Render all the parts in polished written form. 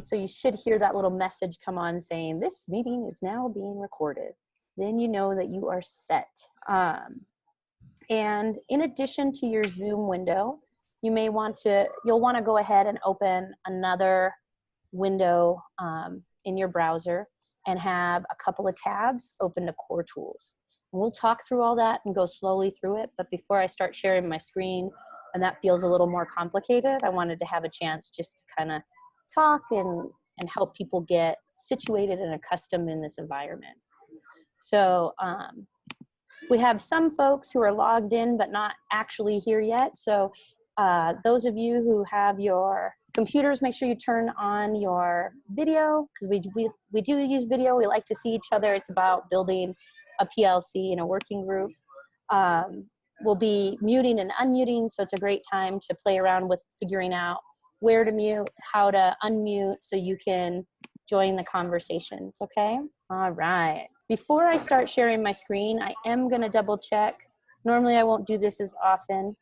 So you should hear that little message come on saying, this meeting is now being recorded. Then you know that you are set. And in addition to your Zoom window, you'll want to go ahead and open another window in your browser and have a couple of tabs open to Core Tools. And we'll talk through all that and go slowly through it, but before I start sharing my screen, and that feels a little more complicated, I wanted to have a chance just to kind of talk and help people get situated and accustomed in this environment. So we have some folks who are logged in but not actually here yet. So those of you who have your computers, make sure you turn on your video, because we do use video. We like to see each other. It's about building a PLC and a working group. We'll be muting and unmuting, so it's a great time to play around with figuring out where to mute, how to unmute, so you can join the conversations, okay? All right. Before I start sharing my screen, I am gonna double check. Normally I won't do this as often.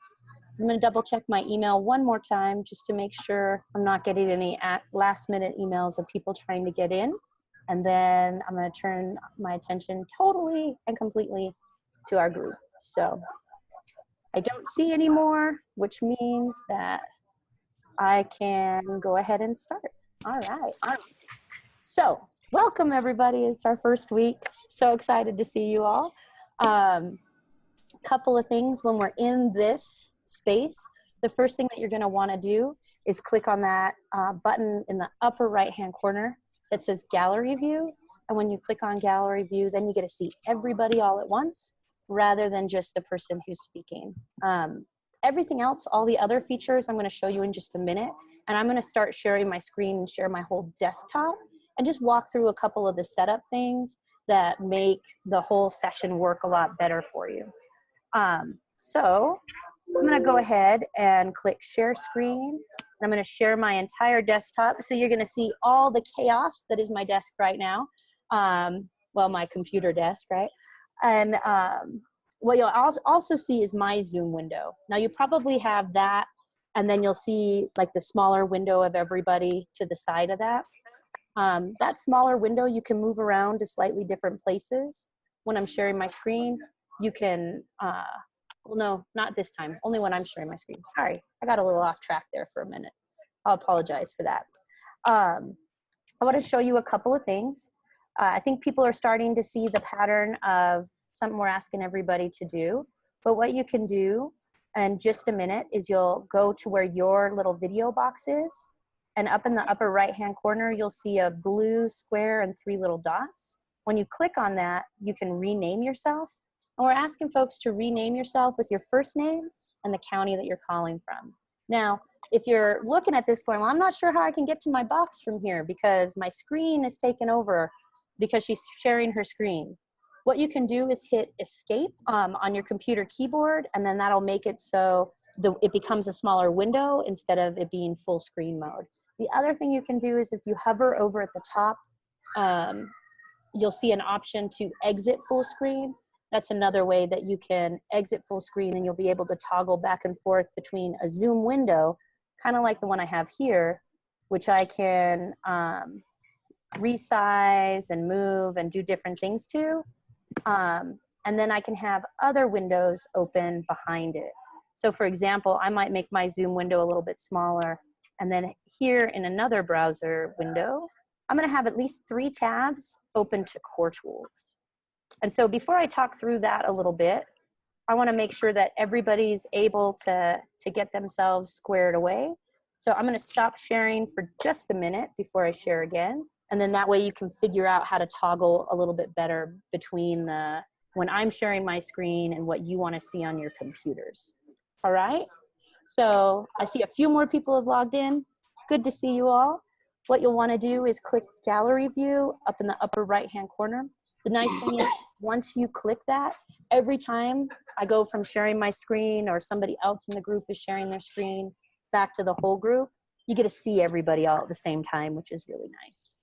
I'm gonna double check my email one more time just to make sure I'm not getting any last minute emails of people trying to get in. And then I'm gonna turn my attention totally and completely to our group. So I don't see any more, which means that I can go ahead and start. All right. So welcome everybody. It's our first week. So excited to see you all. Couple of things when we're in this space. The first thing that you're gonna wanna do is click on that button in the upper right-hand corner that says Gallery View. And when you click on Gallery View, then you get to see everybody all at once rather than just the person who's speaking. Everything else, all the other features, I'm gonna show you in just a minute. And I'm gonna start sharing my screen and share my whole desktop and just walk through a couple of the setup things that make the whole session work a lot better for you. So I'm gonna go ahead and click Share Screen. I'm gonna share my entire desktop. So you're gonna see all the chaos that is my desk right now. Well, my computer desk, right? And what you'll also see is my Zoom window. Now you probably have that, and then you'll see like the smaller window of everybody to the side of that. That smaller window you can move around to slightly different places. When I'm sharing my screen, you can, well, no, not this time, only when I'm sharing my screen. Sorry, I got a little off track there for a minute. I'll apologize for that. I want to show you a couple of things. I think people are starting to see the pattern of something we're asking everybody to do. But what you can do in just a minute is you'll go to where your little video box is. And up in the upper right-hand corner, you'll see a blue square and 3 little dots. When you click on that, you can rename yourself. And we're asking folks to rename yourself with your first name and the county that you're calling from. Now, if you're looking at this going, well, I'm not sure how I can get to my box from here because my screen is taken over because she's sharing her screen. What you can do is hit Escape on your computer keyboard, and then that'll make it so it becomes a smaller window instead of it being full screen mode. The other thing you can do is if you hover over at the top, you'll see an option to exit full screen. That's another way that you can exit full screen, and you'll be able to toggle back and forth between a Zoom window, kind of like the one I have here, which I can resize and move and do different things to. And then I can have other windows open behind it. So for example, I might make my Zoom window a little bit smaller. And then here in another browser window, I'm gonna have at least 3 tabs open to Core Tools. And so before I talk through that a little bit, I wanna make sure that everybody's able to get themselves squared away. So I'm gonna stop sharing for just a minute before I share again. And then that way you can figure out how to toggle a little bit better between when I'm sharing my screen and what you wanna see on your computers. All right? So I see a few more people have logged in. Good to see you all. What you'll wanna do is click Gallery View up in the upper right-hand corner. The nice thing is once you click that, every time I go from sharing my screen or somebody else in the group is sharing their screen back to the whole group, you get to see everybody all at the same time, which is really nice.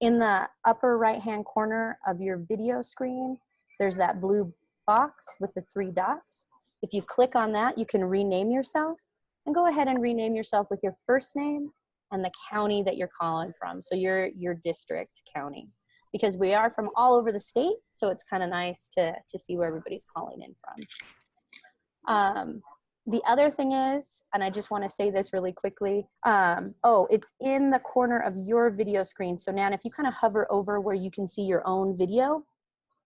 In the upper right-hand corner of your video screen, there's that blue box with the 3 dots. If you click on that, you can rename yourself, and go ahead and rename yourself with your first name and the county that you're calling from. So your district county, because we are from all over the state. So it's kind of nice to see where everybody's calling in from. The other thing is, and I just want to say this really quickly, it's in the corner of your video screen. So Nan, if you kind of hover over where you can see your own video,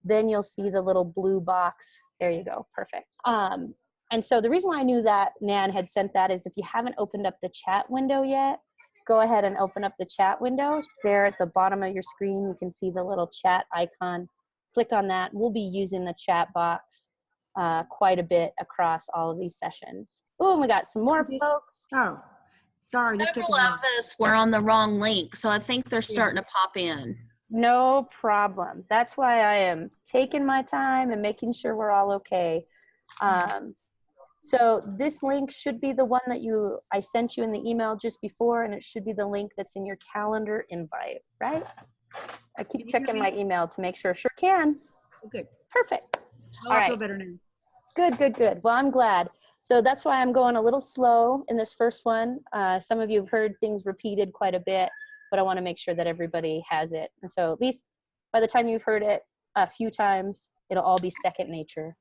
then you'll see the little blue box. There you go, perfect. And so the reason why I knew that Nan had sent that is if you haven't opened up the chat window yet, go ahead and open up the chat window. There at the bottom of your screen, you can see the little chat icon. Click on that. We'll be using the chat box quite a bit across all of these sessions. Oh, and we got some more folks. Oh, sorry. Several of us were on the wrong link, so I think they're starting to pop in. No problem. That's why I am taking my time and making sure we're all okay. So this link should be the one that I sent you in the email just before, and it should be the link that's in your calendar invite, right? I keep checking my email to make sure. Sure can. Good. Perfect. All right. I feel better now. Good, good, good. Well, I'm glad. So that's why I'm going a little slow in this first one. Some of you have heard things repeated quite a bit, but I want to make sure that everybody has it. And so at least by the time you've heard it a few times, it'll all be second nature.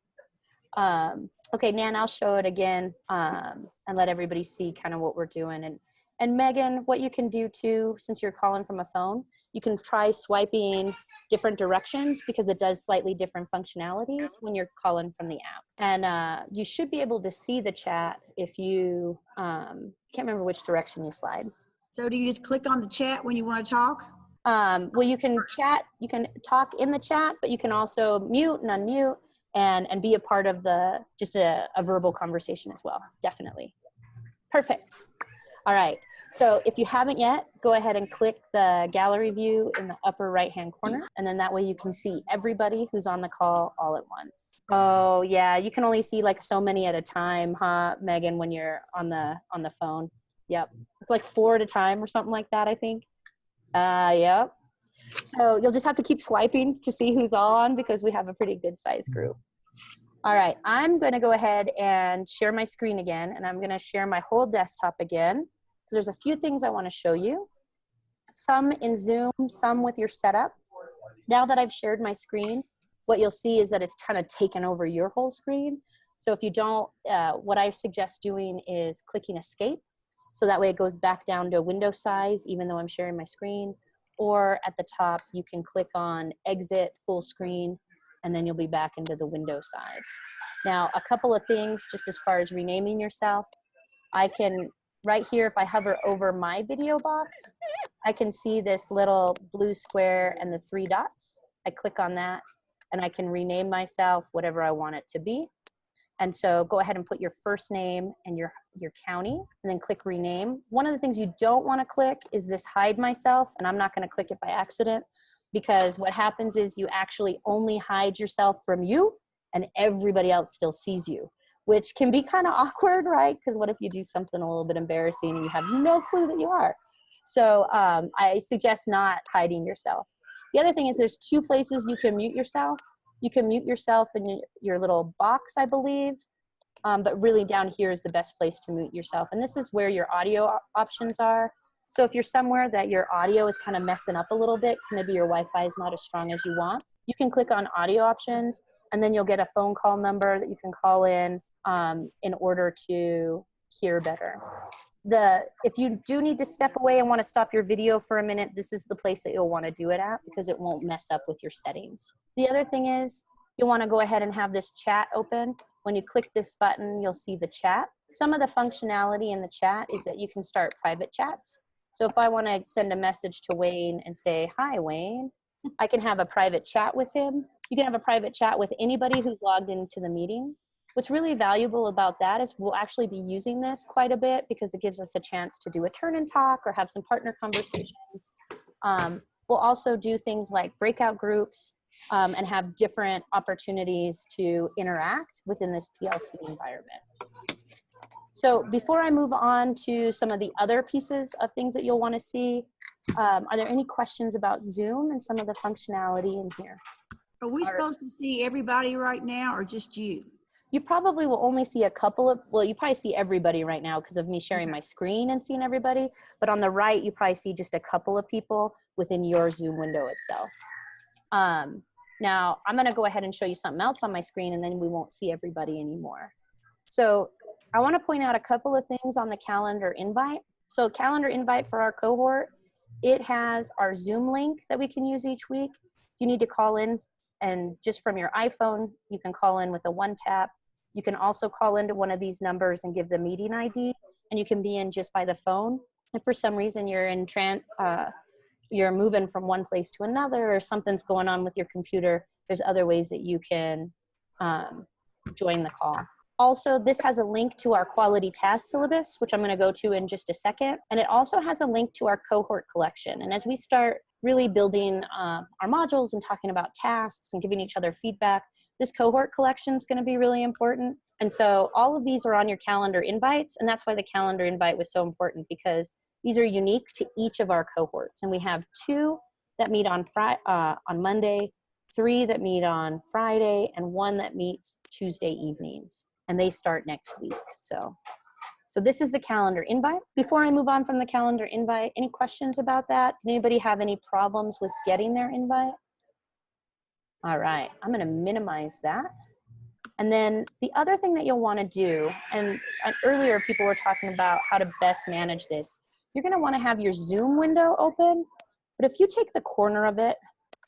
Okay, Nan, I'll show it again and let everybody see kind of what we're doing. And Megan, what you can do too, since you're calling from a phone, you can try swiping different directions because it does slightly different functionalities when you're calling from the app. And you should be able to see the chat if you, can't remember which direction you slide. So do you just click on the chat when you want to talk? Well, you can chat, you can talk in the chat, but you can also mute and unmute and be a part of just a verbal conversation as well. Definitely. Perfect. All right. So if you haven't yet, go ahead and click the gallery view in the upper right-hand corner. And then that way you can see everybody who's on the call all at once. Oh yeah, you can only see like so many at a time, huh, Megan, when you're on the phone. Yep. It's like 4 at a time or something like that, I think. Yep. So you'll just have to keep swiping to see who's all on because we have a pretty good size group. All right, I'm going to go ahead and share my screen again, and I'm going to share my whole desktop again. There's a few things I want to show you. Some in Zoom, some with your setup. Now that I've shared my screen, what you'll see is that it's kind of taken over your whole screen. So if you don't, what I suggest doing is clicking escape. So that way it goes back down to window size, even though I'm sharing my screen. Or at the top, you can click on exit full screen, and then you'll be back into the window size. Now, a couple of things just as far as renaming yourself. I can, right here, if I hover over my video box, I can see this little blue square and the 3 dots. I click on that, and I can rename myself whatever I want it to be. And so go ahead and put your first name and your county, and then click rename. One of the things you don't want to click is this hide myself, and I'm not going to click it by accident, because what happens is you actually only hide yourself from you, and everybody else still sees you, which can be kind of awkward, right? Because what if you do something a little bit embarrassing and you have no clue that you are? So I suggest not hiding yourself. The other thing is there's 2 places you can mute yourself. You can mute yourself in your little box, I believe, but really down here is the best place to mute yourself. And this is where your audio options are. So if you're somewhere that your audio is kind of messing up a little bit, because maybe your Wi-Fi is not as strong as you want, you can click on audio options, and then you'll get a phone call number that you can call in order to hear better. If you do need to step away and want to stop your video for a minute, this is the place that you'll want to do it at because it won't mess up with your settings. The other thing is you'll want to go ahead and have this chat open. When you click this button, you'll see the chat. Some of the functionality in the chat is that you can start private chats. So if I want to send a message to Wayne and say, "Hi, Wayne," I can have a private chat with him. You can have a private chat with anybody who's logged into the meeting. What's really valuable about that is we'll actually be using this quite a bit because it gives us a chance to do a turn and talk or have some partner conversations. We'll also do things like breakout groups and have different opportunities to interact within this PLC environment. So before I move on to some of the other pieces of things that you'll want to see, are there any questions about Zoom and some of the functionality in here? Are we supposed to see everybody right now or just you? You probably will only see a couple of, well, you probably see everybody right now because of me sharing my screen and seeing everybody. But on the right, you probably see just a couple of people within your Zoom window itself. Now, I'm going to go ahead and show you something else on my screen, and then we won't see everybody anymore. So I want to point out a couple of things on the calendar invite. So calendar invite for our cohort, it has our Zoom link that we can use each week. If you need to call in, and just from your iPhone, you can call in with a one tap. You can also call into one of these numbers and give the meeting ID, and you can be in just by the phone. If for some reason you're in you're moving from one place to another, or something's going on with your computer, there's other ways that you can join the call. Also, this has a link to our quality task syllabus, which I'm going to go to in just a second. And it also has a link to our cohort collection. And as we start really building our modules and talking about tasks and giving each other feedback, this cohort collection is going to be really important. And so all of these are on your calendar invites. And that's why the calendar invite was so important, because these are unique to each of our cohorts. And we have 2 that meet on Monday, 3 that meet on Friday, and 1 that meets Tuesday evenings. And they start next week. So this is the calendar invite. Before I move on from the calendar invite, any questions about that? Does anybody have any problems with getting their invite? All right, I'm gonna minimize that. And then the other thing that you'll wanna do, and earlier people were talking about how to best manage this. You're gonna wanna have your Zoom window open, but if you take the corner of it,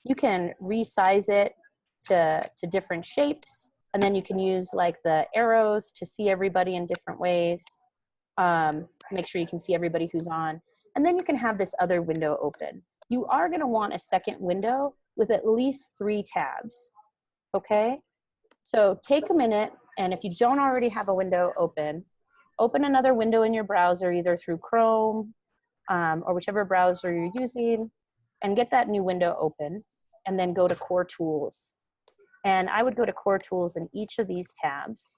you can resize it to different shapes. And then you can use like the arrows to see everybody in different ways. Make sure you can see everybody who's on. And then you can have this other window open. You are gonna want a second window with at least 3 tabs, okay? So take a minute, and if you don't already have a window open another window in your browser, either through Chrome or whichever browser you're using, and get that new window open, and then go to Core Tools. And I would go to Core Tools in each of these tabs,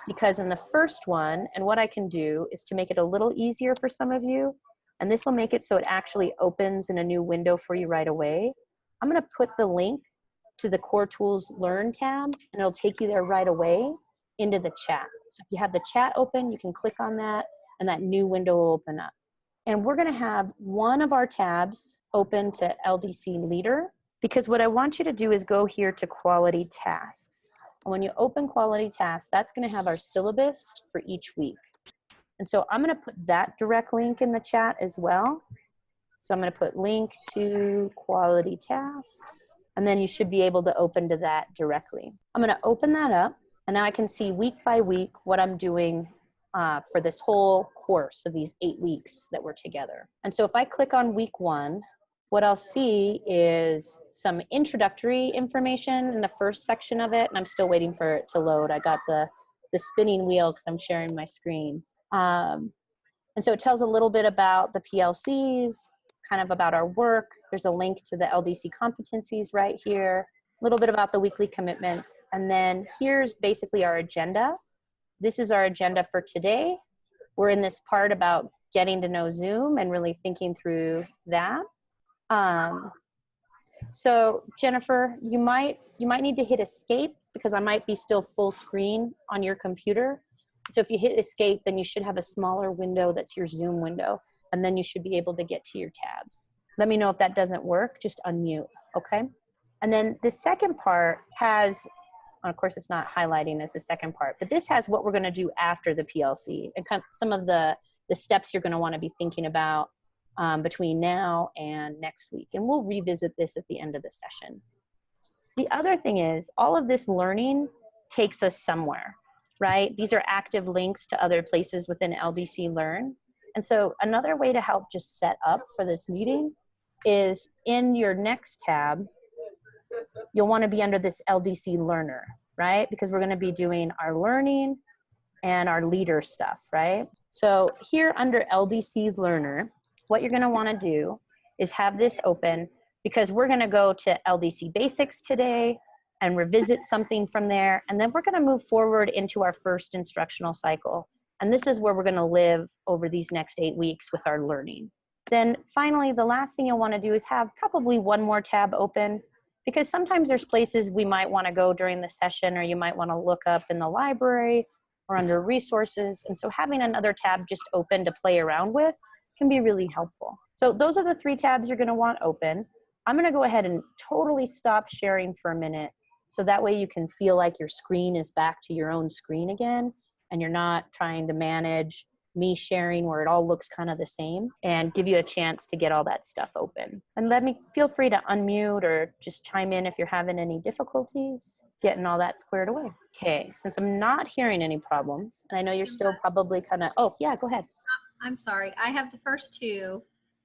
because in the first one, and what I can do is to make it a little easier for some of you, and this will make it so it actually opens in a new window for you right away. I'm gonna put the link to the Core Tools Learn tab, and it'll take you there right away into the chat. So if you have the chat open, you can click on that, and that new window will open up. And we're gonna have one of our tabs open to LDC Leader, because what I want you to do is go here to Quality Tasks. And when you open Quality Tasks, that's gonna have our syllabus for each week. And so I'm gonna put that direct link in the chat as well. So I'm gonna put link to Quality Tasks, and then you should be able to open to that directly. I'm gonna open that up, and now I can see week by week what I'm doing for this whole course of these 8 weeks that we're together. And so if I click on week 1, what I'll see is some introductory information in the first section of it, and I'm still waiting for it to load. I got the spinning wheel because I'm sharing my screen. And so it tells a little bit about the PLCs, kind of about our work. There's a link to the LDC competencies right here, a little bit about the weekly commitments. And then here's basically our agenda. This is our agenda for today. We're in this part about getting to know Zoom and really thinking through that. So Jennifer, you might need to hit escape, because I might be still full screen on your computer. So if you hit escape, then you should have a smaller window that's your Zoom window, and then you should be able to get to your tabs. Let me know if that doesn't work, just unmute, okay? And then the second part has, of course it's not highlighting as the second part, but this has what we're gonna do after the PLC, and some of the steps you're gonna wanna be thinking about between now and next week. And we'll revisit this at the end of the session. The other thing is, all of this learning takes us somewhere, right? These are active links to other places within LDC Learn. And so another way to help just set up for this meeting is in your next tab, you'll want to be under this LDC Learner, right? Because we're going to be doing our learning and our leader stuff, right? So here under LDC Learner, what you're going to want to do is have this open, because we're going to go to LDC Basics today and revisit something from there. And then we're going to move forward into our first instructional cycle. And this is where we're going to live over these next 8 weeks with our learning. Then finally, the last thing you'll want to do is have probably one more tab open, because sometimes there's places we might want to go during the session, or you might want to look up in the library or under resources. And so having another tab just open to play around with can be really helpful. So those are the 3 tabs you're going to want open. I'm going to go ahead and totally stop sharing for a minute, so that way you can feel like your screen is back to your own screen again, and you're not trying to manage me sharing where it all looks kind of the same, and give you a chance to get all that stuff open. And feel free to unmute or just chime in if you're having any difficulties getting all that squared away. Okay, since I'm not hearing any problems, and I know you're still probably kind of, oh yeah, go ahead. I'm sorry. I have the first 2,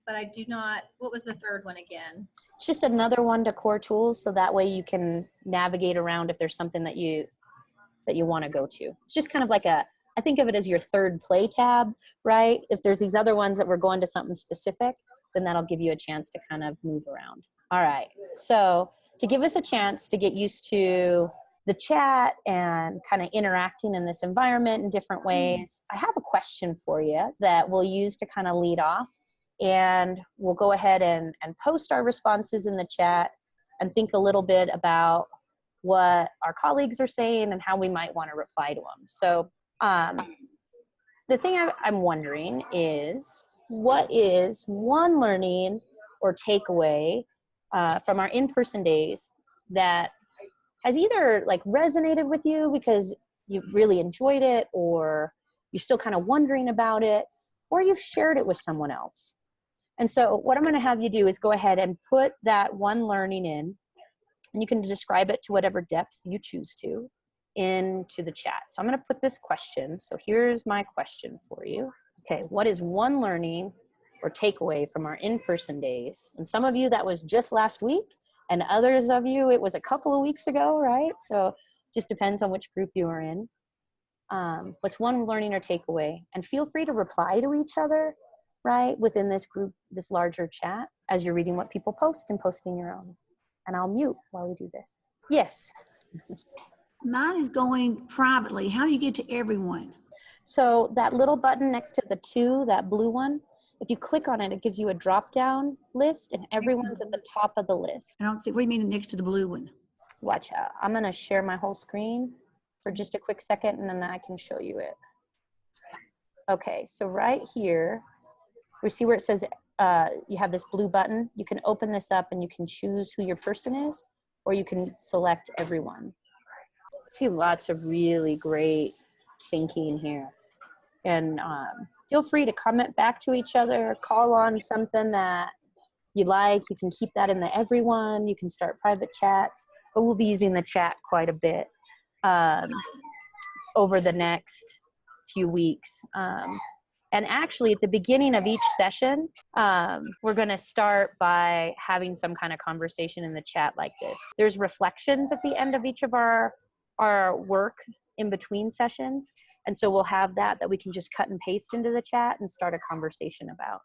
but I do not, what was the third one again? It's just another one to core tools, so that way you can navigate around if there's something that you want to go to. It's just kind of like I think of it as your third play tab, right? If there's these other ones that we're going to something specific, then that'll give you a chance to kind of move around. All right, so to give us a chance to get used to the chat and kind of interacting in this environment in different ways, I have a question for you that we'll use to kind of lead off. And we'll go ahead and post our responses in the chat and think a little bit about what our colleagues are saying and how we might want to reply to them. So the thing I'm wondering is, what is one learning or takeaway from our in-person days that has either like resonated with you because you've really enjoyed it, or you're still kind of wondering about it, or you've shared it with someone else? And so what I'm going to have you do is go ahead and put that one learning in, and you can describe it to whatever depth you choose to, into the chat. So I'm going to put this question. So here's my question for you. Okay, what is one learning or takeaway from our in-person days? And some of you, that was just last week, and others of you, it was a couple of weeks ago, right? So just depends on which group you are in. What's one learning or takeaway? And feel free to reply to each other, right, within this group, this larger chat, as you're reading what people post and posting your own. And I'll mute while we do this. Yes. Mine is going privately. How do you get to everyone? So that little button next to the 2, that blue one, if you click on it, it gives you a drop-down list, and everyone's at the top of the list. I don't see, what do you mean next to the blue one? Watch out. I'm going to share my whole screen for just a quick second, and then I can show you it. Okay, so right here, we see where it says you have this blue button. You can open this up and you can choose who your person is, or you can select everyone. I see lots of really great thinking here. And feel free to comment back to each other, call on something that you like. You can keep that in the everyone. You can start private chats, but we'll be using the chat quite a bit over the next few weeks. And actually, at the beginning of each session, we're going to start by having some kind of conversation in the chat like this. There's reflections at the end of each of our work in between sessions. And so we'll have that we can just cut and paste into the chat and start a conversation about.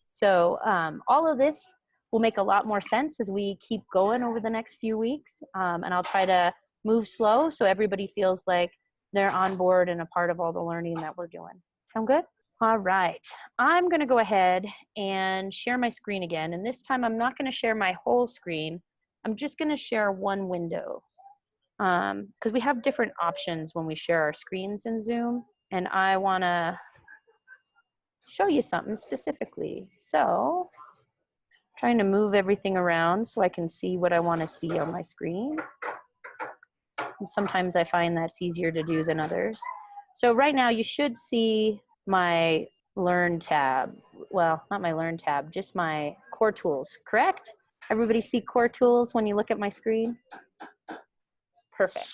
So all of this will make a lot more sense as we keep going over the next few weeks. And I'll try to move slow so everybody feels like they're on board and a part of all the learning that we're doing. Sound good? All right, I'm gonna go ahead and share my screen again. And this time I'm not gonna share my whole screen. I'm just gonna share one window because we have different options when we share our screens in Zoom. And I wanna show you something specifically. So trying to move everything around so I can see what I wanna see on my screen. And sometimes I find that's easier to do than others. So right now you should see my Learn tab. Well, not my Learn tab, just my Core Tools, correct? Everybody see Core Tools when you look at my screen? Perfect.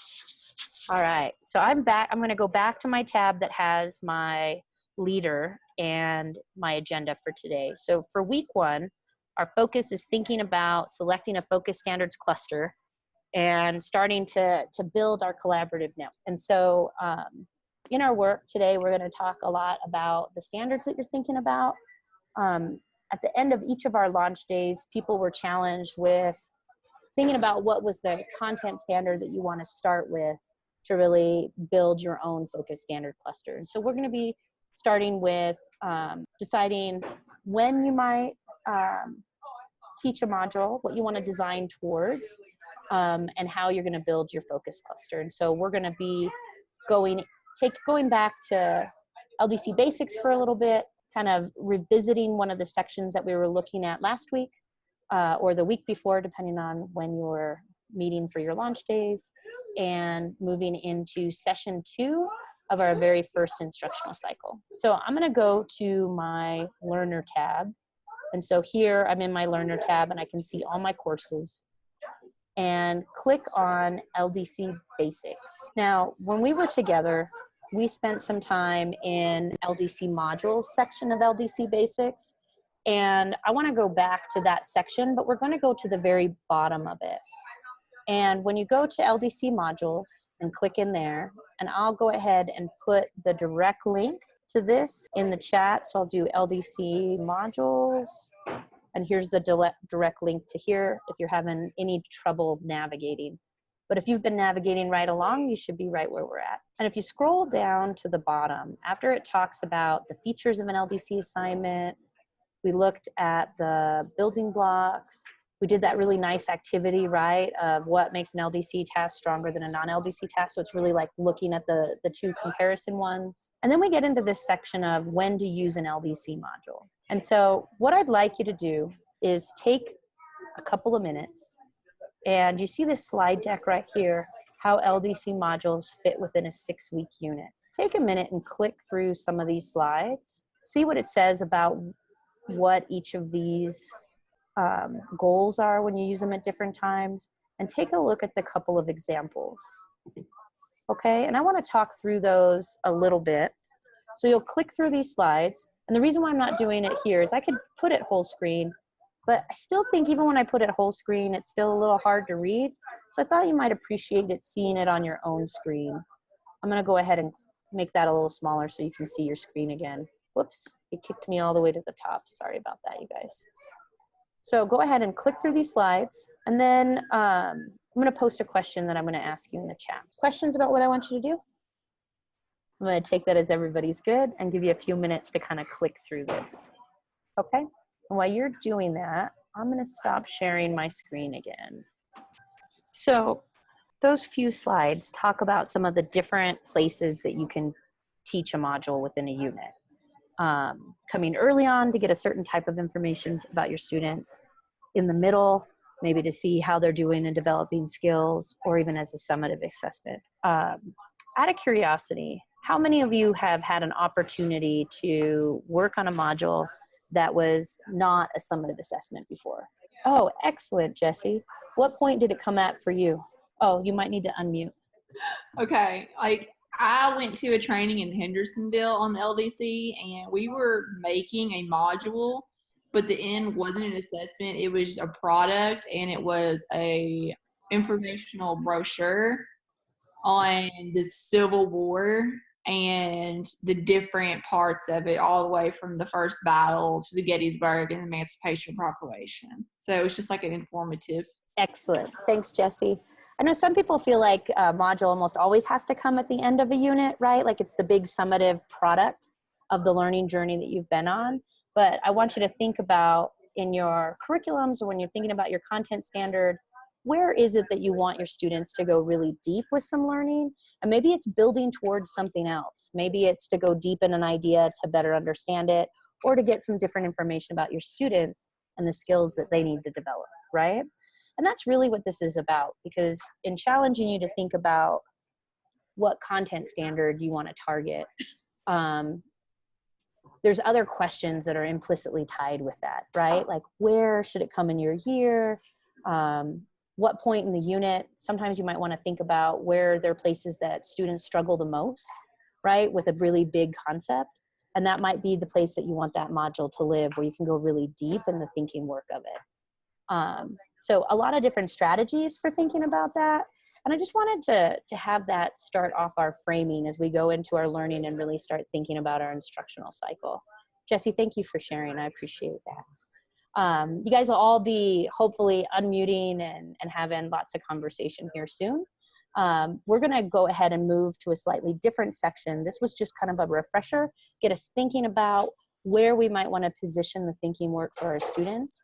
All right, so I'm back. I'm gonna go back to my tab that has my leader and my agenda for today. So for week 1, our focus is thinking about selecting a focus standards cluster and starting to build our collaborative network. And so in our work today, we're going to talk a lot about the standards that you're thinking about. At the end of each of our launch days, people were challenged with thinking about what was the content standard that you want to start with to really build your own focus standard cluster. And so we're going to be starting with deciding when you might teach a module, what you want to design towards, and how you're going to build your focus cluster. And so we're going to be going back to LDC basics for a little bit, kind of revisiting one of the sections that we were looking at last week or the week before, depending on when you were meeting for your launch days, and moving into session 2 of our very first instructional cycle. So I'm going to go to my learner tab. And so here I'm in my learner tab and I can see all my courses, and click on LDC basics. Now, when we were together, we spent some time in LDC modules section of LDC basics. And I want to go back to that section, but we're going to go to the very bottom of it. And when you go to LDC modules and click in there, and I'll go ahead and put the direct link to this in the chat. So I'll do LDC modules, and here's the direct link to here if you're having any trouble navigating. But if you've been navigating right along, you should be right where we're at. And if you scroll down to the bottom, after it talks about the features of an LDC assignment, we looked at the building blocks. We did that really nice activity, right, of what makes an LDC task stronger than a non-LDC task. So it's really like looking at the two comparison ones. And then we get into this section of when to use an LDC module. And so what I'd like you to do is take a couple of minutes, and you see this slide deck right here, how LDC modules fit within a 6-week unit. Take a minute and click through some of these slides, see what it says about what each of these goals are when you use them at different times, and take a look at the couple of examples. Okay, and I want to talk through those a little bit. So you'll click through these slides, and the reason why I'm not doing it here is I could put it whole screen, but I still think even when I put it whole screen, it's still a little hard to read. So I thought you might appreciate it seeing it on your own screen. I'm going to go ahead and make that a little smaller so you can see your screen again. Whoops, it kicked me all the way to the top. Sorry about that, you guys. So go ahead and click through these slides, and then I'm going to post a question that I'm going to ask you in the chat. Questions about what I want you to do? I'm going to take that as everybody's good and give you a few minutes to kind of click through this. Okay? And while you're doing that, I'm going to stop sharing my screen again. So those few slides talk about some of the different places that you can teach a module within a unit. Coming early on to get a certain type of information about your students, in the middle, maybe to see how they're doing in developing skills, or even as a summative assessment. Out of curiosity, how many of you have had an opportunity to work on a module that was not a summative assessment before? Oh, excellent, Jesse. What point did it come at for you? Oh, you might need to unmute. Okay, like I went to a training in Hendersonville on the LDC, and we were making a module, but the end wasn't an assessment. It was a product, and it was a informational brochure on the Civil War and the different parts of it, all the way from the first battle to the Gettysburg and the Emancipation Proclamation. So it was just like an informative. Excellent. Thanks, Jesse. I know some people feel like a module almost always has to come at the end of a unit, right? Like it's the big summative product of the learning journey that you've been on. But I want you to think about in your curriculums, or when you're thinking about your content standard, where is it that you want your students to go really deep with some learning? And maybe it's building towards something else. Maybe it's to go deep in an idea to better understand it, or to get some different information about your students and the skills that they need to develop, right? And that's really what this is about, because in challenging you to think about what content standard you want to target, there's other questions that are implicitly tied with that, right? Like, where should it come in your year? What point in the unit? Sometimes you might want to think about where there are places that students struggle the most, right? With a really big concept. And that might be the place that you want that module to live, where you can go really deep in the thinking work of it. So a lot of different strategies for thinking about that. And I just wanted to have that start off our framing as we go into our learning and really start thinking about our instructional cycle. Jesse, thank you for sharing. I appreciate that. You guys will all be hopefully unmuting and having lots of conversation here soon. We're going to go ahead and move to a slightly different section. This was just kind of a refresher, get us thinking about where we might want to position the thinking work for our students.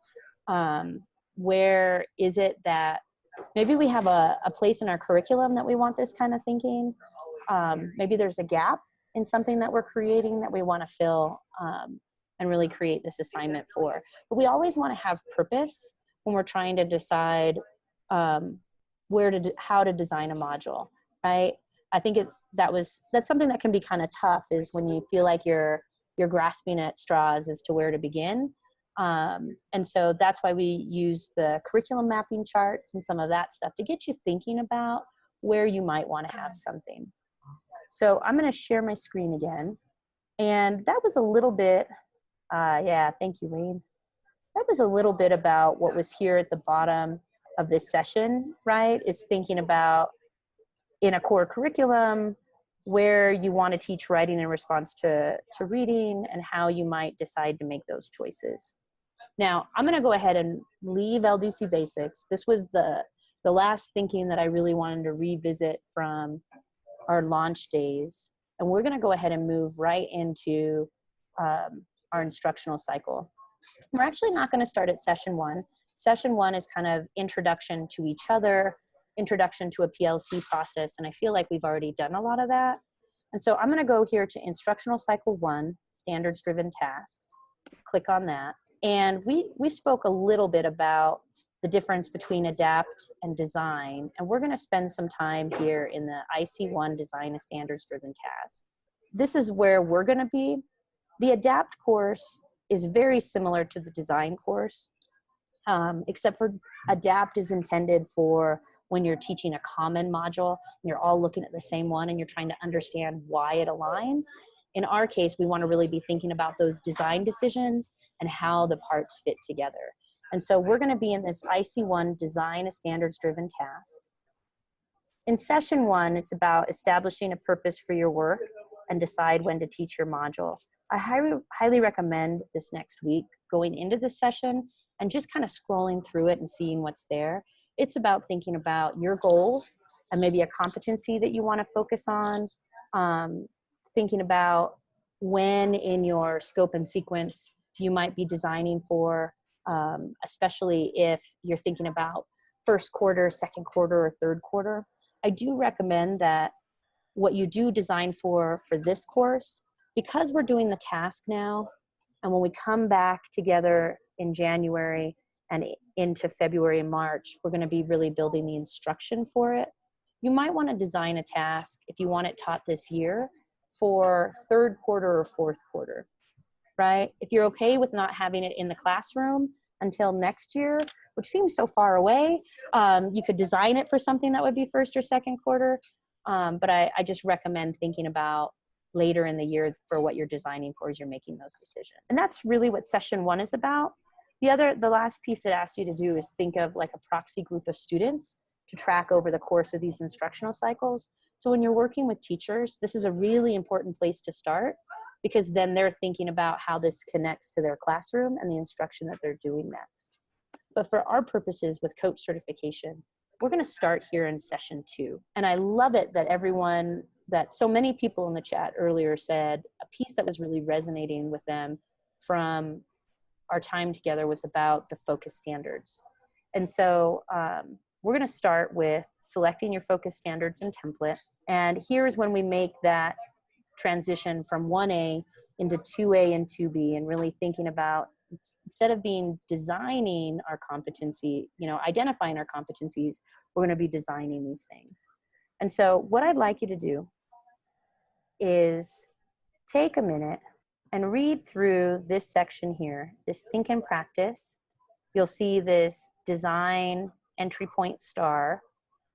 Where is it that Maybe we have a place in our curriculum that we want this kind of thinking. Maybe there's a gap in something that we're creating that we want to fill and really create this assignment for. But we always want to have purpose when we're trying to decide how to design a module, right? I think that's something that can be kind of tough, is when you feel like you're grasping at straws as to where to begin. And so that's why we use the curriculum mapping charts and some of that stuff to get you thinking about where you might want to have something. So I'm going to share my screen again. And that was a little bit, yeah, thank you, Wayne. That was a little bit about what was here at the bottom of this session, right? It's thinking about, in a core curriculum, where you want to teach writing in response to reading and how you might decide to make those choices. Now, I'm going to go ahead and leave LDC Basics. This was the last thinking that I really wanted to revisit from our launch days. And we're going to go ahead and move right into our instructional cycle. We're actually not going to start at session 1. Session 1 is kind of introduction to each other, introduction to a PLC process, and I feel like we've already done a lot of that. And so I'm going to go here to instructional cycle 1, standards-driven tasks. Click on that. And we spoke a little bit about the difference between adapt and design, and we're going to spend some time here in the IC1, design a standards-driven task. This is where we're going to be. The adapt course is very similar to the design course, except for adapt is intended for when you're teaching a common module and you're all looking at the same one and you're trying to understand why it aligns. In our case, we want to really be thinking about those design decisions and how the parts fit together. And so we're going to be in this IC1, design a standards-driven task. In session 1, it's about establishing a purpose for your work and decide when to teach your module. I highly recommend this next week going into this session and just kind of scrolling through it and seeing what's there. It's about thinking about your goals and maybe a competency that you want to focus on, thinking about when in your scope and sequence you might be designing for, especially if you're thinking about first quarter, second quarter, or third quarter. I do recommend that what you do design for this course, because we're doing the task now, and when we come back together in January and into February and March, we're going to be really building the instruction for it. You might want to design a task, if you want it taught this year, for third quarter or fourth quarter, right? If you're okay with not having it in the classroom until next year, which seems so far away, you could design it for something that would be first or second quarter. But I just recommend thinking about later in the year for what you're designing for as you're making those decisions. And that's really what session 1 is about. The last piece it asks you to do is think of like a proxy group of students to track over the course of these instructional cycles. So when you're working with teachers, this is a really important place to start, because then they're thinking about how this connects to their classroom and the instruction that they're doing next. But for our purposes with coach certification, we're going to start here in session 2. And I love it that so many people in the chat earlier said a piece that was really resonating with them from our time together was about the focus standards. And so we're going to start with selecting your focus standards and template. And here's when we make that transition from 1A into 2A and 2B, and really thinking about, instead of designing our competency, identifying our competencies, we're going to be designing these things. And so what I'd like you to do is take a minute and read through this section here, this think and practice. You'll see this design entry point star,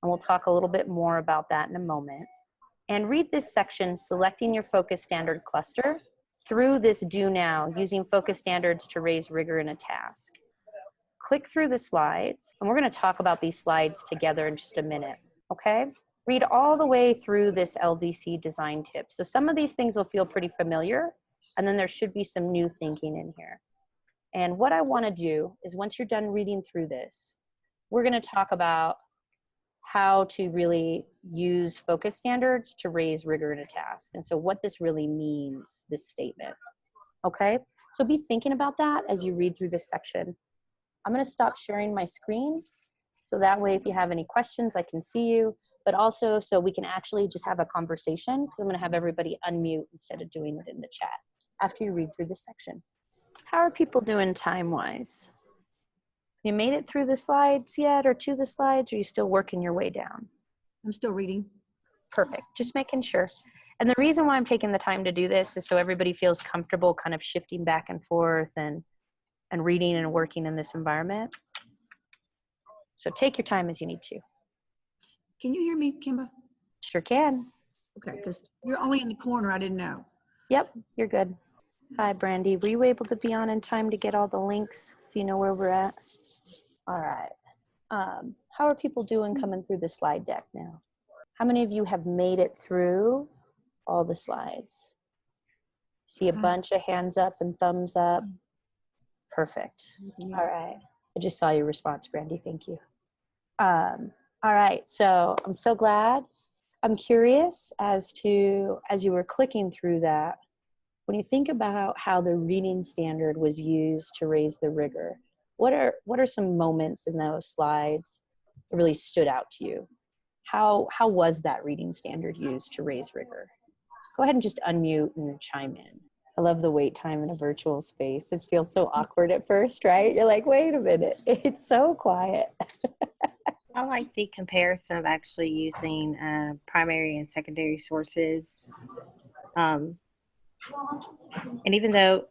and we'll talk a little bit more about that in a moment. And read this section, selecting your focus standard cluster, through this do now, using focus standards to raise rigor in a task. Click through the slides, and we're going to talk about these slides together in just a minute, okay? Read all the way through this LDC design tip. So some of these things will feel pretty familiar, and then there should be some new thinking in here. And what I want to do is, once you're done reading through this, we're going to talk about how to really use focus standards to raise rigor in a task. And so what this really means, this statement, okay? So be thinking about that as you read through this section. I'm gonna stop sharing my screen So that way, if you have any questions, I can see you, but also so we can actually just have a conversation, because I'm going to have everybody unmute instead of doing it in the chat after you read through this section. How are people doing time-wise? You made it through the slides yet, or to the slides, or are you still working your way down? I'm still reading. Perfect, just making sure. And the reason why I'm taking the time to do this is so everybody feels comfortable kind of shifting back and forth and reading and working in this environment. So take your time as you need to. Can you hear me, Kimba? Sure can. Okay, because you're only in the corner. I didn't know. Yep, you're good. Hi, Brandy. Were you able to be on in time to get all the links so you know where we're at? All right. How are people doing coming through the slide deck now? How many of you have made it through all the slides? See a bunch of hands up and thumbs up. Perfect. All right. I just saw your response, Brandy. Thank you. All right. So I'm so glad. I'm curious as you were clicking through that, when you think about how the reading standard was used to raise the rigor, what are some moments in those slides that really stood out to you? How was that reading standard used to raise rigor? Go ahead and just unmute and chime in. I love the wait time in a virtual space. It feels so awkward at first, right? You're like, wait a minute, it's so quiet. I like the comparison of actually using primary and secondary sources. And even though,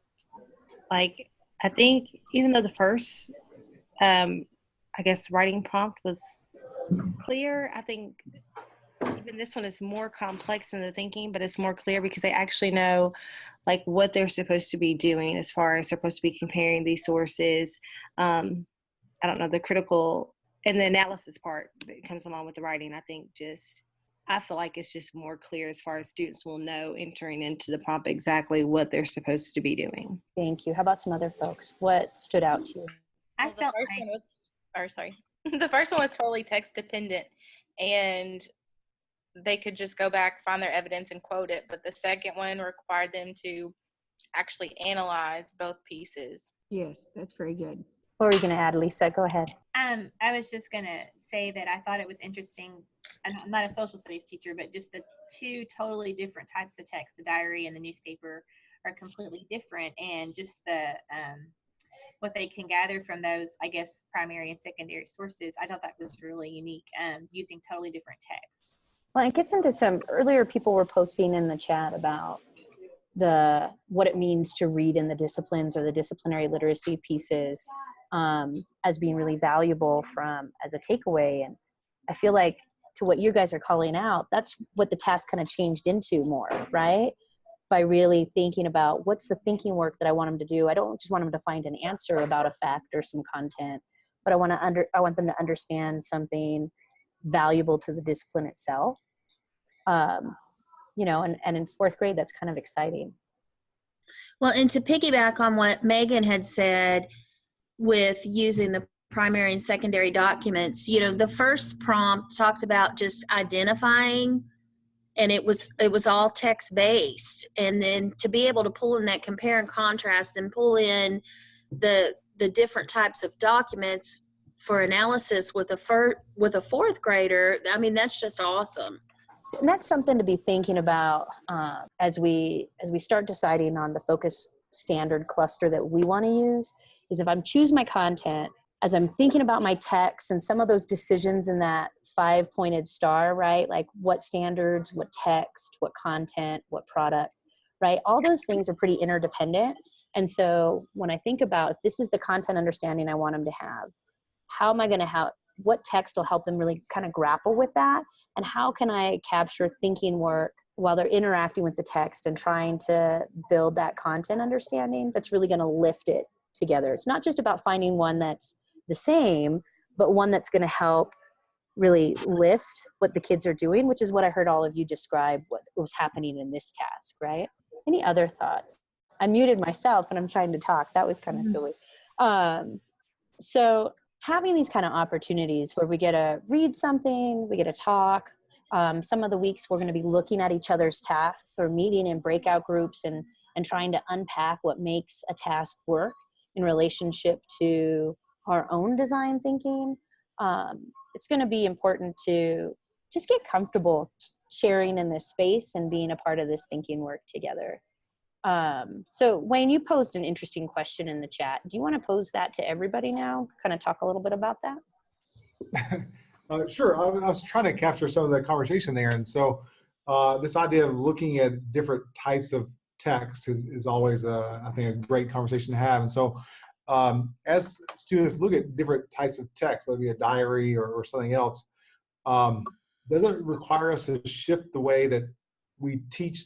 like, I think even though the first, I guess, writing prompt was clear, I think even this one is more complex in the thinking, but it's more clear because they actually know like what they're supposed to be doing as far as they're supposed to be comparing these sources. I don't know, the critical and the analysis part that comes along with the writing. I feel like it's just more clear as far as students will know entering into the prompt exactly what they're supposed to be doing. Thank you. How about some other folks? What stood out to you? I felt the first one was totally text dependent, and they could just go back, find their evidence, and quote it. But the second one required them to actually analyze both pieces. Yes, that's very good. What were you going to add, Lisa? Go ahead. I was just going to say that I thought it was interesting, and I'm not a social studies teacher, but just the two totally different types of text, the diary and the newspaper, are completely different, and just the what they can gather from those, I guess, primary and secondary sources, I thought that was really unique, using totally different texts. Well, it gets into some earlier people were posting in the chat about what it means to read in the disciplines or the disciplinary literacy pieces as being really valuable as a takeaway. And I feel like to what you guys are calling out, that's what the task kind of changed into more, right? By really thinking about what's the thinking work that I want them to do. I don't just want them to find an answer about a fact or some content, but I want them to understand something valuable to the discipline itself. And in fourth grade, that's kind of exciting. Well, and to piggyback on what Megan had said with using the primary and secondary documents, the first prompt talked about just identifying, and it was all text based. And then to be able to pull in that compare and contrast and pull in the different types of documents for analysis with a fourth grader, I mean, that's just awesome. And that's something to be thinking about as we start deciding on the focus standard cluster that we want to use, is if I'm choose my content, as I'm thinking about my text and some of those decisions in that 5-pointed star, right? Like what standards, what text, what content, what product, right? All those things are pretty interdependent. And so when I think about if this is the content understanding I want them to have, how am I going to what text will help them really kind of grapple with that? And how can I capture thinking work while they're interacting with the text and trying to build that content understanding that's really going to lift it together? It's not just about finding one that's the same, but one that's going to help really lift what the kids are doing, which is what I heard all of you describe what was happening in this task, right? Any other thoughts? I muted myself and I'm trying to talk. That was kind of silly. So having these kind of opportunities where we get to read something, we get to talk. Some of the weeks we're going to be looking at each other's tasks or meeting in breakout groups and trying to unpack what makes a task work in relationship to our own design thinking. it's going to be important to just get comfortable sharing in this space and being a part of this thinking work together. So Wayne, you posed an interesting question in the chat. Do you want to pose that to everybody now? Kind of talk a little bit about that? Sure. I was trying to capture some of the conversation there. And so this idea of looking at different types of text is always, I think, a great conversation to have. And so as students look at different types of text, whether it be a diary or something else, does it require us to shift the way that we teach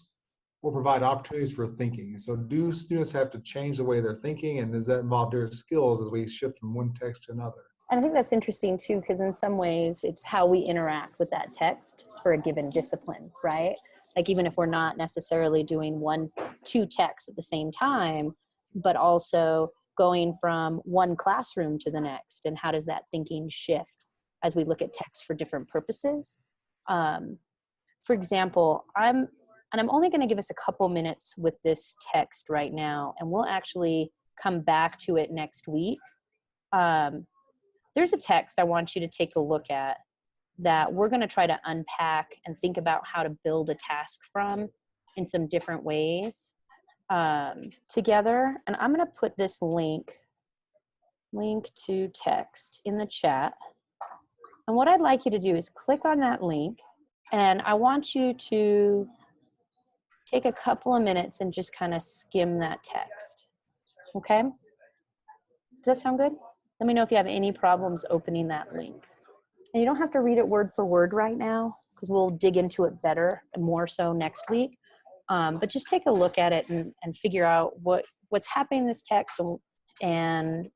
or provide opportunities for thinking? So do students have to change the way they're thinking, and does that involve their skills as we shift from one text to another? And I think that's interesting too, because in some ways it's how we interact with that text for a given discipline, right? Like even if we're not necessarily doing two texts at the same time, but also going from one classroom to the next, and how does that thinking shift as we look at text for different purposes? For example, I'm only going to give us a couple minutes with this text right now, and we'll actually come back to it next week. There's a text I want you to take a look at that we're going to try to unpack and think about how to build a task from in some different ways together. And I'm going to put this link to text in the chat. And what I'd like you to do is click on that link, and I want you to take a couple of minutes and just kind of skim that text. Okay? Does that sound good? Let me know if you have any problems opening that link. And you don't have to read it word for word right now, because we'll dig into it better and more so next week. But just take a look at it and figure out what's happening in this text and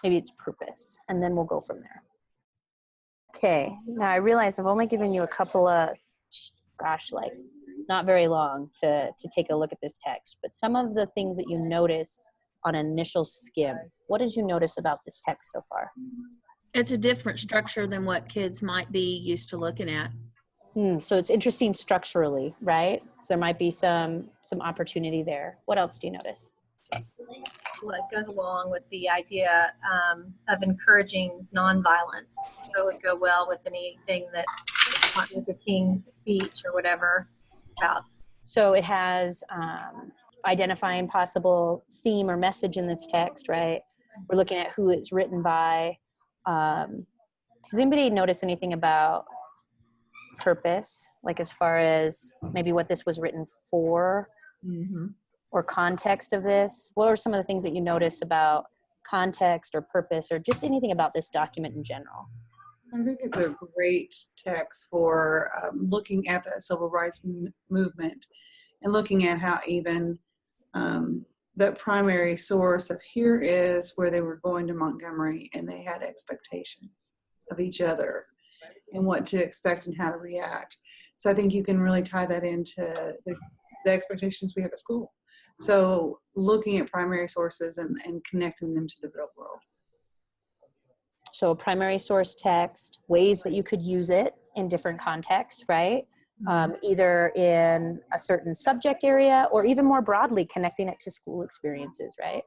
maybe its purpose. And then we'll go from there. Okay, now I realize I've only given you a couple of, not very long to take a look at this text, but some of the things that you notice on initial skim, what did you notice about this text so far? It's a different structure than what kids might be used to looking at. So it's interesting structurally, right? So there might be some opportunity there. What else do you notice? Well, it goes along with the idea of encouraging nonviolence. So it would go well with anything that Martin Luther King speech or whatever about. So it has identifying possible theme or message in this text, right? We're looking at who it's written by. Does anybody notice anything about purpose, like as far as maybe what this was written for? Mm-hmm. Or context of this? What are some of the things that you notice about context or purpose or just anything about this document in general? I think it's a great text for looking at the civil rights movement and looking at how even that primary source of here is where they were going to Montgomery, and they had expectations of each other and what to expect and how to react. So I think you can really tie that into the expectations we have at school. So looking at primary sources and connecting them to the real world. So a primary source text, ways that you could use it in different contexts, right? Either in a certain subject area or even more broadly connecting it to school experiences, right?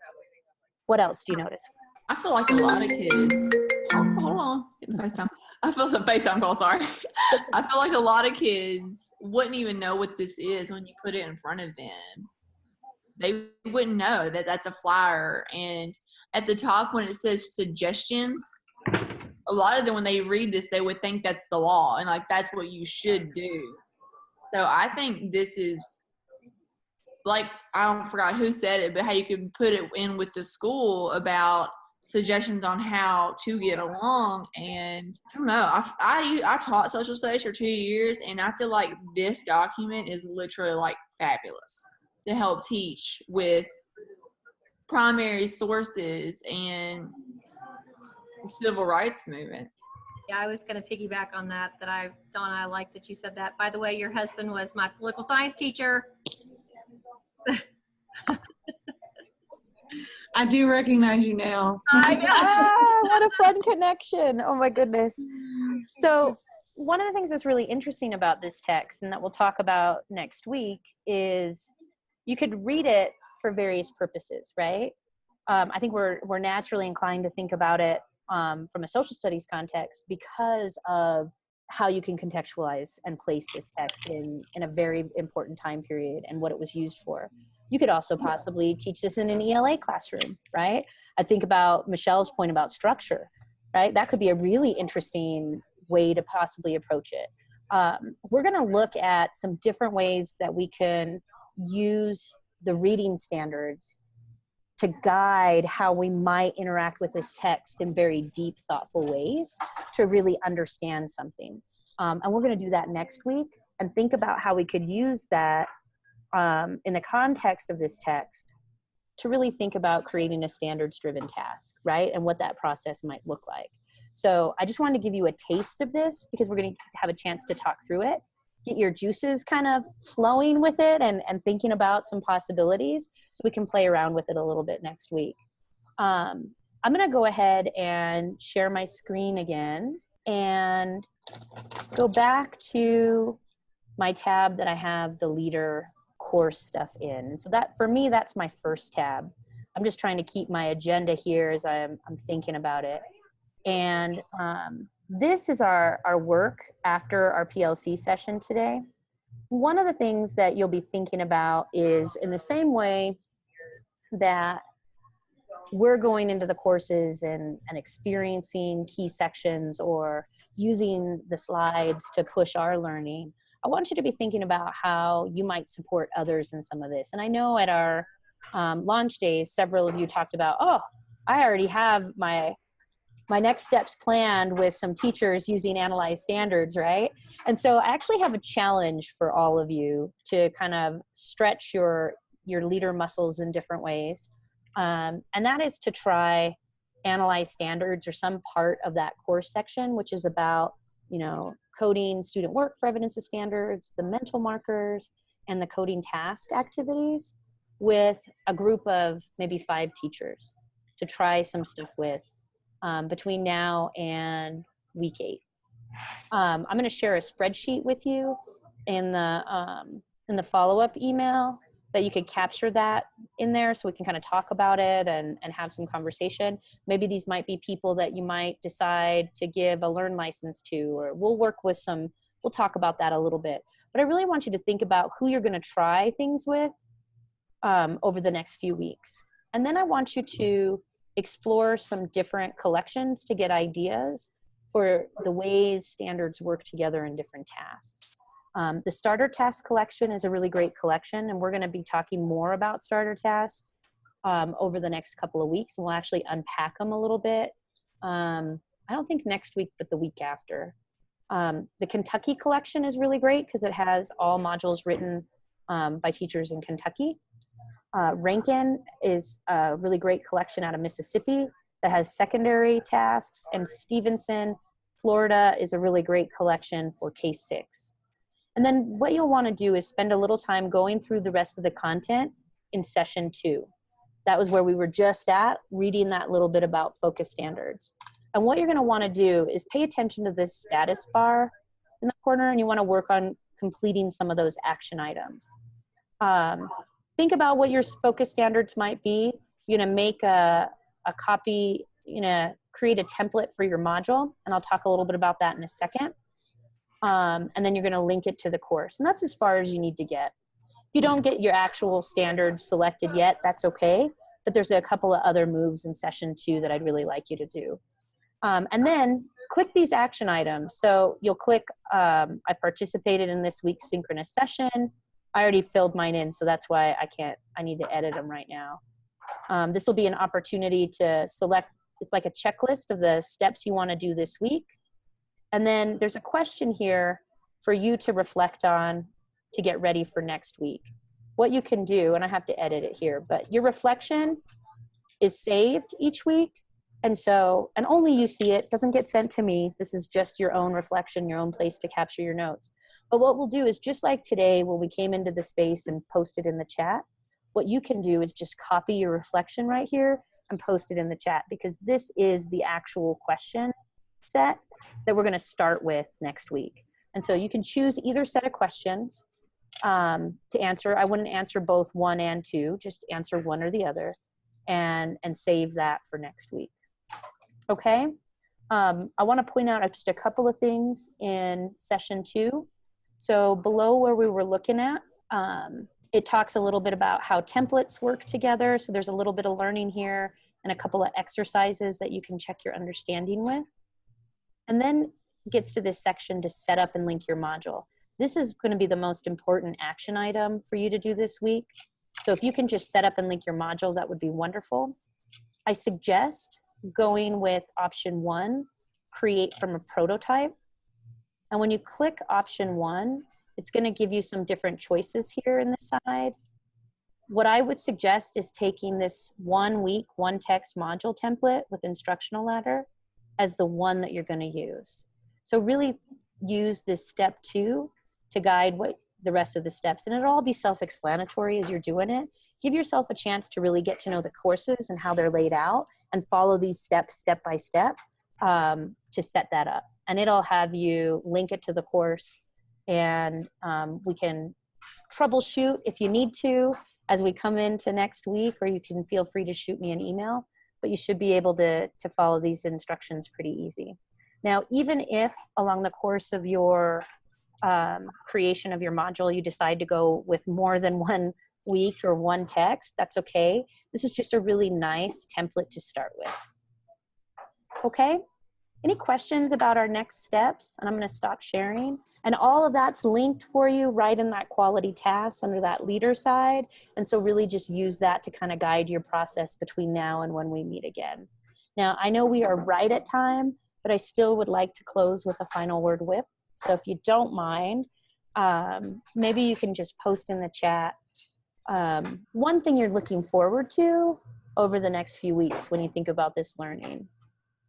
What else do you notice? I feel like a lot of kids, hold on, get the FaceTime. I feel the FaceTime call, sorry. I feel like a lot of kids wouldn't even know what this is when you put it in front of them. They wouldn't know that that's a flyer. And at the top when it says suggestions, a lot of them, when they read this, they would think that's the law and like that's what you should do. So I think this is like, I don't forgot who said it, but how you could put it in with the school about suggestions on how to get along. And I don't know, I taught social studies for 2 years, and I feel like this document is literally like fabulous to help teach with primary sources and the civil rights movement. Yeah, I was going to piggyback on that. Donna, I like that you said that. By the way, your husband was my political science teacher. I do recognize you now. I know. What a fun connection. Oh my goodness. So one of the things that's really interesting about this text and that we'll talk about next week is you could read it for various purposes, right? I think we're naturally inclined to think about it from a social studies context because of how you can contextualize and place this text in a very important time period and what it was used for. You could also possibly teach this in an ELA classroom, right? I think about Michelle's point about structure, right? That could be a really interesting way to possibly approach it. We're gonna look at some different ways that we can use the reading standards to guide how we might interact with this text in very deep, thoughtful ways to really understand something. And we're gonna do that next week and think about how we could use that in the context of this text to really think about creating a standards-driven task, right? And what that process might look like. So I just wanted to give you a taste of this because we're gonna have a chance to talk through it, get your juices kind of flowing with it and thinking about some possibilities so we can play around with it a little bit next week. I'm gonna go ahead and share my screen again and go back to my tab that I have the leader course stuff in. So that, for me, that's my first tab. I'm just trying to keep my agenda here as I'm thinking about it. And this is our work after our PLC session today. One of the things that you'll be thinking about is in the same way that we're going into the courses and experiencing key sections or using the slides to push our learning, I want you to be thinking about how you might support others in some of this. And I know at our launch days, several of you talked about, oh, I already have my next steps planned with some teachers using Analyze Standards, right? And so I actually have a challenge for all of you to kind of stretch your leader muscles in different ways. And that is to try Analyze Standards or some part of that course section, which is about, coding student work for evidence of standards, the mental markers, and the coding task activities with a group of maybe 5 teachers to try some stuff with between now and week 8. I'm going to share a spreadsheet with you in the follow-up email that you could capture that in there so we can kind of talk about it and have some conversation. Maybe these might be people that you might decide to give a learn license to, or we'll talk about that a little bit. But I really want you to think about who you're going to try things with over the next few weeks. And then I want you to explore some different collections to get ideas for the ways standards work together in different tasks. The starter task collection is a really great collection, and we're going to be talking more about starter tasks over the next couple of weeks, and we'll actually unpack them a little bit. I don't think next week, but the week after. The Kentucky collection is really great because it has all modules written by teachers in Kentucky. Rankin is a really great collection out of Mississippi that has secondary tasks, and Stevenson, Florida is a really great collection for Case 6. And then what you'll want to do is spend a little time going through the rest of the content in session 2. That was where we were just at, reading that little bit about focus standards. And what you're going to want to do is pay attention to this status bar in the corner, and you want to work on completing some of those action items. Think about what your focus standards might be. You're going to make a copy, create a template for your module, and I'll talk a little bit about that in a second. And then you're going to link it to the course. And that's as far as you need to get. If you don't get your actual standards selected yet, that's okay. But there's a couple of other moves in session 2 that I'd really like you to do. And then click these action items. So you'll click, I participated in this week's synchronous session. I already filled mine in, so that's why I need to edit them right now. This will be an opportunity to select, it's like a checklist of the steps you want to do this week. And then there's a question here for you to reflect on to get ready for next week. What you can do, and I have to edit it here, but your reflection is saved each week. And only you see it, doesn't get sent to me. This is just your own reflection, your own place to capture your notes. But what we'll do is just like today when we came into the space and posted in the chat, what you can do is just copy your reflection right here and post it in the chat, because this is the actual question set that we're going to start with next week. And so you can choose either set of questions to answer. I wouldn't answer both 1 and 2, just answer one or the other and save that for next week. Okay. I want to point out just a couple of things in session 2. So below where we were looking at, it talks a little bit about how templates work together. So there's a little bit of learning here and a couple of exercises that you can check your understanding with. And then gets to this section to set up and link your module. This is going to be the most important action item for you to do this week. So if you can just set up and link your module, that would be wonderful. I suggest going with option 1, create from a prototype. And when you click option 1, it's going to give you some different choices here in the side. What I would suggest is taking this 1 week, 1 text module template with instructional ladder as the one that you're going to use. So really use this step 2 to guide what the rest of the steps, and it'll all be self-explanatory as you're doing it. Give yourself a chance to really get to know the courses and how they're laid out, and follow these steps step by step to set that up. And it'll have you link it to the course, and we can troubleshoot if you need to as we come into next week, or you can feel free to shoot me an email, but you should be able to follow these instructions pretty easy. Now, even if along the course of your creation of your module, you decide to go with more than 1 week or 1 text, that's okay. This is just a really nice template to start with. Okay? Any questions about our next steps? And I'm going to stop sharing. And all of that's linked for you right in that quality tasks under that leader side. And so really just use that to kind of guide your process between now and when we meet again. Now, I know we are right at time, but I still would like to close with a final word whip. So if you don't mind, maybe you can just post in the chat one thing you're looking forward to over the next few weeks when you think about this learning.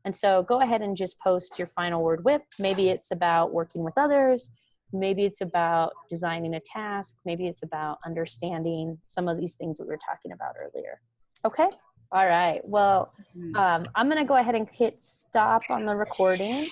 And so go ahead and just post your final word whip. Maybe it's about working with others. Maybe it's about designing a task. Maybe it's about understanding some of these things that we were talking about earlier. Okay? All right. Well, I'm going to go ahead and hit stop on the recording.